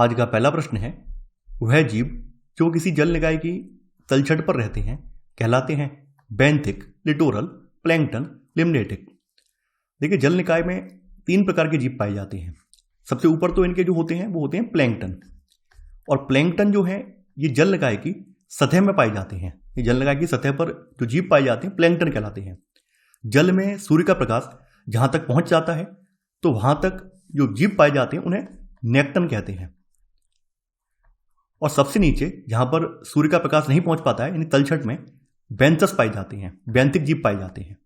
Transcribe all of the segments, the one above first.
आज का पहला प्रश्न है, वह जीव जो किसी जल निकाय की तलछट पर रहते हैं कहलाते हैं बेंथिक, लिटोरल, प्लैंकटन, लिम्नेटिक। देखिए, जल निकाय में 3 प्रकार के जीव पाए जाते हैं। सबसे ऊपर तो इनके जो होते हैं वो होते हैं प्लैंकटन, और प्लैंकटन जो है ये जल निकाय की सतह में पाए जाते हैं। ये जल निकाय की सतह पर जो जीव पाए जाते हैं प्लैंकटन कहलाते हैं। जल में सूर्य का प्रकाश जहां तक पहुंच जाता है तो वहां तक जो जीव पाए जाते हैं उन्हें नेक्टन कहते हैं, और सबसे नीचे जहां पर सूर्य का प्रकाश नहीं पहुंच पाता है यानी तलछट में बेंथस पाए जाते हैं, बेंथिक जीव पाए जाते हैं।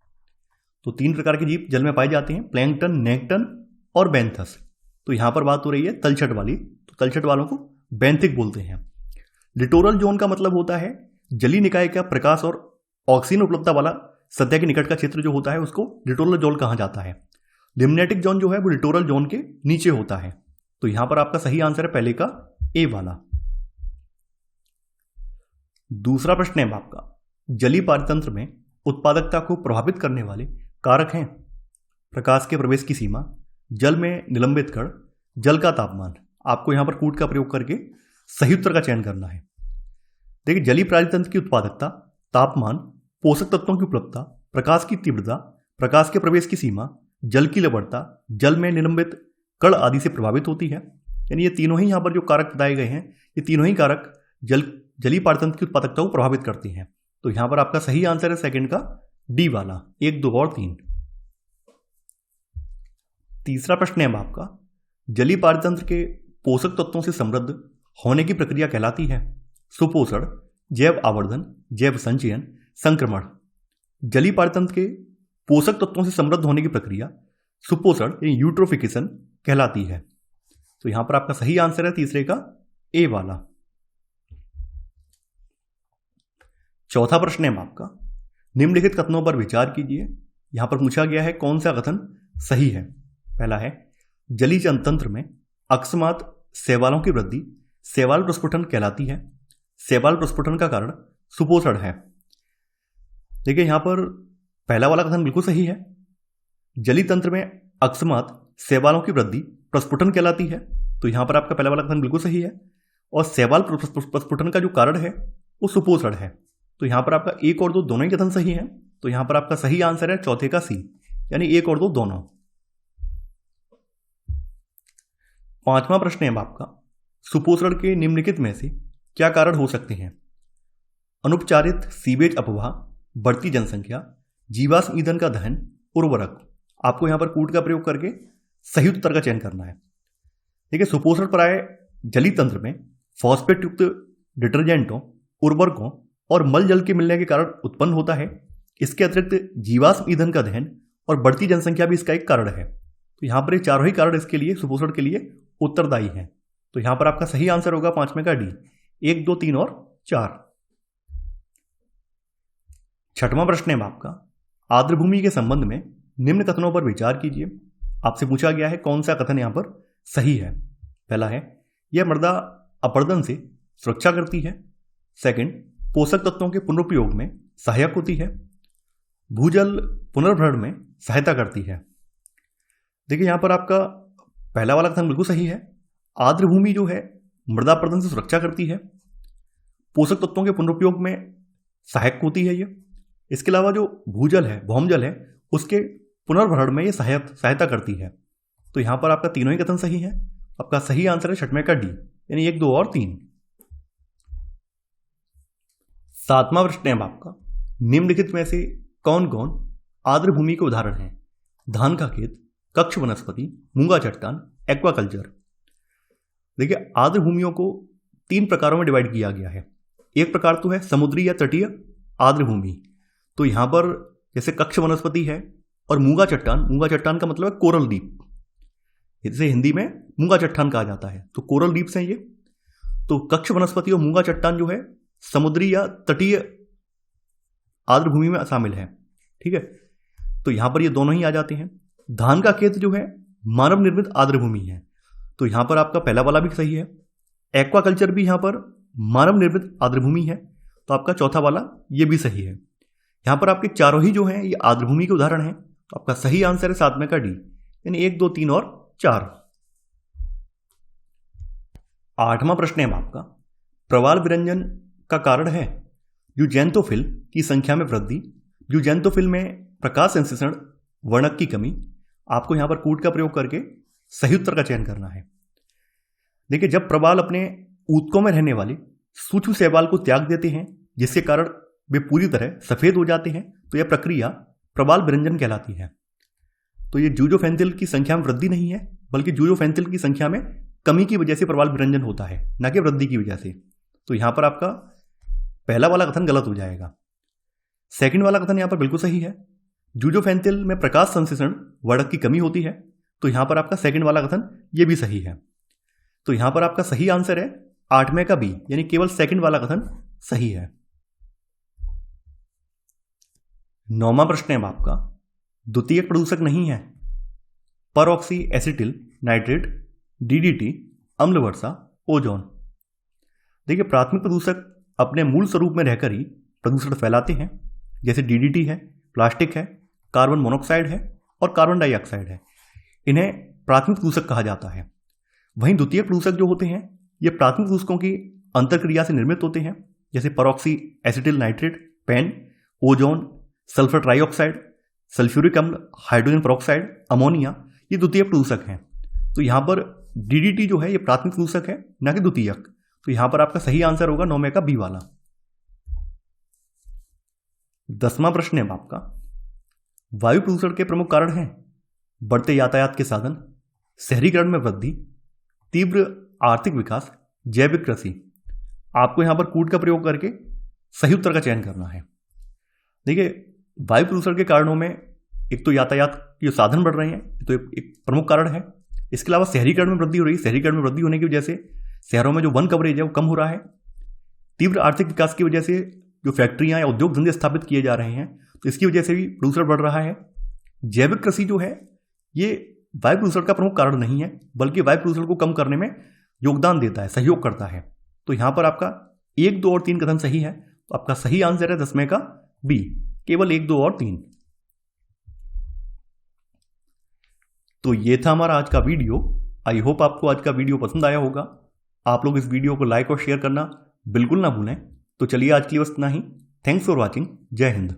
तो 3 प्रकार के जीव जल में पाए जाते हैं, प्लैंकटन, नेक्टन और बेंथस। तो यहां पर बात हो रही है तलछट वाली, तो तलछट वालों को बेंथिक बोलते हैं। लिटोरल जोन का मतलब होता है जलीय निकाय का प्रकाश और ऑक्सीजन उपलब्धता वाला सतह के निकट का क्षेत्र जो होता है उसको लिटोरल जोन कहा जाता है। लिम्नेटिक जोन जो है वो लिटोरल जोन के नीचे होता है। तो यहां पर आपका सही आंसर है पहले का ए वाला। दूसरा प्रश्न है आपका, जलीय पारतंत्र में उत्पादकता को प्रभावित करने वाले कारक हैं प्रकाश के प्रवेश की सीमा, जल में निलंबित कण, जल का तापमान। आपको यहां पर कूट का प्रयोग करके सही उत्तर का चयन करना है। देखिए, जलीय पारतंत्र की उत्पादकता तापमान, पोषक तत्वों की उपलब्धता, प्रकाश की तीव्रता, प्रकाश के प्रवेश की सीमा, जल की लवणता, जल में निलंबित कण आदि से प्रभावित होती है। यानी ये तीनों ही यहां पर जो कारक बताए गए हैं, ये तीनों ही कारक जलीय पारतंत्र की उत्पादकता को प्रभावित करती हैं। तो यहां पर आपका सही आंसर है सेकंड का डी वाला, 1, 2 और 3। तीसरा प्रश्न है आपका, जलीय पारतंत्र के पोषक तत्वों से समृद्ध होने की प्रक्रिया कहलाती है सुपोषण, जैव आवर्धन, जैव संचयन, संक्रमण। जलीय पारतंत्र के पोषक तत्वों से समृद्ध होने की प्रक्रिया सुपोषण यानी यूट्रोफिकेशन कहलाती है। तो यहां पर आपका सही आंसर है तीसरे का ए वाला। चौथा प्रश्न है आपका, निम्नलिखित कथनों पर विचार कीजिए। यहां पर पूछा गया है कौन सा कथन सही है। पहला है, जलीय तंत्र में अकस्मात शैवालों की वृद्धि शैवाल प्रस्फुटन कहलाती है। शैवाल प्रस्फुटन का कारण सुपोषण है। देखिए, यहां पर पहला वाला कथन बिल्कुल सही है। जलीय तंत्र में अकस्मात शैवालों की वृद्धि प्रस्फुटन कहलाती है। तो यहां पर आपका पहला वाला कथन बिल्कुल सही है, और शैवाल प्रस्फुटन का जो कारण है वो सुपोषण है। तो यहां पर आपका 1 और 2 दोनों ही कथन सही है। तो यहां पर आपका सही आंसर है चौथे का सी, यानी 1 और 2 दोनों। पांचवा प्रश्न है आपका, सुपोषण के निम्नलिखित में से क्या कारण हो सकते हैं। अनुपचारित सीवेज अपवाह, बढ़ती जनसंख्या, जीवाश्म ईंधन का दहन, उर्वरक। आपको यहां पर कूट का प्रयोग करके सही उत्तर का चयन करना है। देखिए, सुपोषण प्राय जलीय तंत्र में फॉस्फेट युक्त डिटर्जेंटों, उर्वरकों और मल जल के मिलने के कारण उत्पन्न होता है। इसके अतिरिक्त जीवाश्म ईंधन का दहन और बढ़ती जनसंख्या भी इसका एक कारण है। तो यहां पर ये चारों ही कारण इसके लिए, सुपोषण के लिए उत्तरदायी हैं। तो यहां पर आपका सही आंसर होगा 5वें का डी, 1, 2, 3 और 4। छठवां प्रश्न है आपका, आर्द्रभूमि के संबंध में निम्न कथनों पर विचार कीजिए। आपसे पूछा गया है कौन सा कथन यहां पर सही है। पहला है, यह मृदा अपरदन से सुरक्षा करती है। सेकंड, पोषक तत्वों के पुनरुपयोग में सहायक होती है। भूजल पुनर्भरण में सहायता करती है। देखिए, यहां पर आपका पहला वाला कथन बिल्कुल सही है। आर्द्रभूमि जो है मृदा अपरदन से सुरक्षा करती है, पोषक तत्वों के पुनरुपयोग में सहायक होती है ये। इसके अलावा जो भूजल है, भौमजल है, उसके पुनर्भरण में ये सहायता करती है। तो यहां पर आपका तीनों ही कथन सही है। आपका सही आंसर है 6वें का डी, यानी 1, 2 और 3। सातवां प्रश्न है आपका, निम्नलिखित में से कौन कौन आर्द्रभूमि के उदाहरण हैं। धान का खेत, कक्ष वनस्पति, मूंगा चट्टान, एक्वाकल्चर। देखिए, आर्द्रभूमियों को 3 प्रकारों में डिवाइड किया गया है। एक प्रकार तो है समुद्री या तटीय आर्द्रभूमि। तो यहां पर जैसे कक्ष वनस्पति है और मूंगा चट्टान का मतलब है कोरल द्वीप, इसे हिंदी में मूंगा चट्टान कहा जाता है। तो कोरल द्वीप से ये, तो कक्ष वनस्पति और मूंगा चट्टान जो है समुद्री या तटीय आर्द्रभूमि में शामिल है। ठीक है, तो यहां पर ये दोनों ही आ जाते हैं। धान का खेत जो है मानव निर्मित आर्द्रभूमि है। तो यहां पर आपका पहला वाला भी सही है। एक्वाकल्चर भी यहां पर मानव निर्मित आर्द्रभूमि है। तो आपका चौथा वाला ये भी सही है। यहां पर आपके चारों ही जो हैं ये आर्द्रभूमि के उदाहरण हैं। तो आपका सही आंसर है 7वें का डी, यानी 1, 2, 3 और 4। 8वां प्रश्न है आपका, प्रवाल विरंजन का कारण है यूजेंथोफिल की संख्या में वृद्धि, यूजेंथोफिल में प्रकाश संश्लेषण, वर्णक की कमी। आपको यहां पर कूट का प्रयोग करके सही उत्तर का चयन करना है। देखिए, जब प्रवाल अपने ऊतकों में रहने वाले सूक्ष्म शैवाल को त्याग देते हैं जिसके कारण वे पूरी तरह सफेद हो जाते हैं, तो यह प्रक्रिया प्रवाल विरंजन कहलाती है। तो ये जूजोफेंथिल की संख्या में वृद्धि नहीं है, बल्कि जूजोफेंथिल की संख्या में कमी की वजह से प्रवाल विरंजन होता है, न कि वृद्धि की वजह से। तो यहां पर आपका पहला वाला कथन गलत हो जाएगा। सेकंड वाला कथन यहां पर बिल्कुल सही है। जूजोफेंथिल में प्रकाश संश्लेषण, वर्णक की कमी होती है, तो यहां पर आपका सेकंड वाला कथन ये भी सही है। तो यहां पर आपका सही आंसर है 8वें का बी, यानी केवल सेकंड वाला कथन सही है। 9वां प्रश्न है आपका, द्वितीयक प्रदूषक नहीं है परऑक्सी एसिटिल नाइट्रेट, डीडीटी, अम्ल वर्षा, ओजोन। देखिए, प्राथमिक प्रदूषक अपने मूल स्वरूप में रहकर ही प्रदूषण फैलाते हैं, जैसे डीडीटी है, प्लास्टिक है, कार्बन मोनोऑक्साइड है और कार्बन डाइऑक्साइड है। इन्हें प्राथमिक प्रदूषक कहा जाता है। वहीं द्वितीय प्रदूषक जो होते हैं ये प्राथमिक प्रदूषकों की अंतरक्रिया से निर्मित होते हैं, जैसे peroxy acetyl nitrate, PAN, ozone, sulphur trioxide, sulphuric अम्ल, हाइड्रोजन पेरोक्साइड, अमोनिया, ये द्वितीय प्रदूषक हैं। तो यहां पर डीडीटी जो है ये प्राथमिक प्रदूषक है, न कि द्वितीयक। तो यहां पर आपका सही आंसर होगा 9वें का बी वाला। 10वां प्रश्न है आपका, वायु प्रदूषण के प्रमुख कारण हैं बढ़ते यातायात के साधन, शहरीकरण में वृद्धि, तीव्र आर्थिक विकास, जैविक कृषि। आपको यहां पर कूट का प्रयोग करके सही उत्तर का चयन करना है। देखिए, वायु प्रदूषण के कारणों में एक तो यातायात के साधन बढ़ रहे हैं, तो एक प्रमुख कारण है। इसके अलावा शहरीकरण में वृद्धि हो रही है, शहरीकरण में वृद्धि होने की वजह से शहरों में जो वन कवरेज है वो कम हो रहा है। तीव्र आर्थिक विकास की वजह से जो फैक्ट्रियां या उद्योग धंधे स्थापित किए जा रहे हैं, तो इसकी वजह से भी प्रदूषण बढ़ रहा है। जैविक कृषि जो है ये वायु प्रदूषण का प्रमुख कारण नहीं है, बल्कि वायु प्रदूषण को कम करने में योगदान देता है, सहयोग करता है। तो यहां पर आपका 1, 2 और 3 कथन सही है। तो आपका सही आंसर है 10वें का बी, केवल 1, 2 और 3। तो ये था हमारा आज का वीडियो। आई होप आपको आज का वीडियो पसंद आया होगा। आप लोग इस वीडियो को लाइक और शेयर करना बिल्कुल ना भूलें। तो चलिए, आज के लिए बस इतना ही। Thanks for watching. जय हिंद।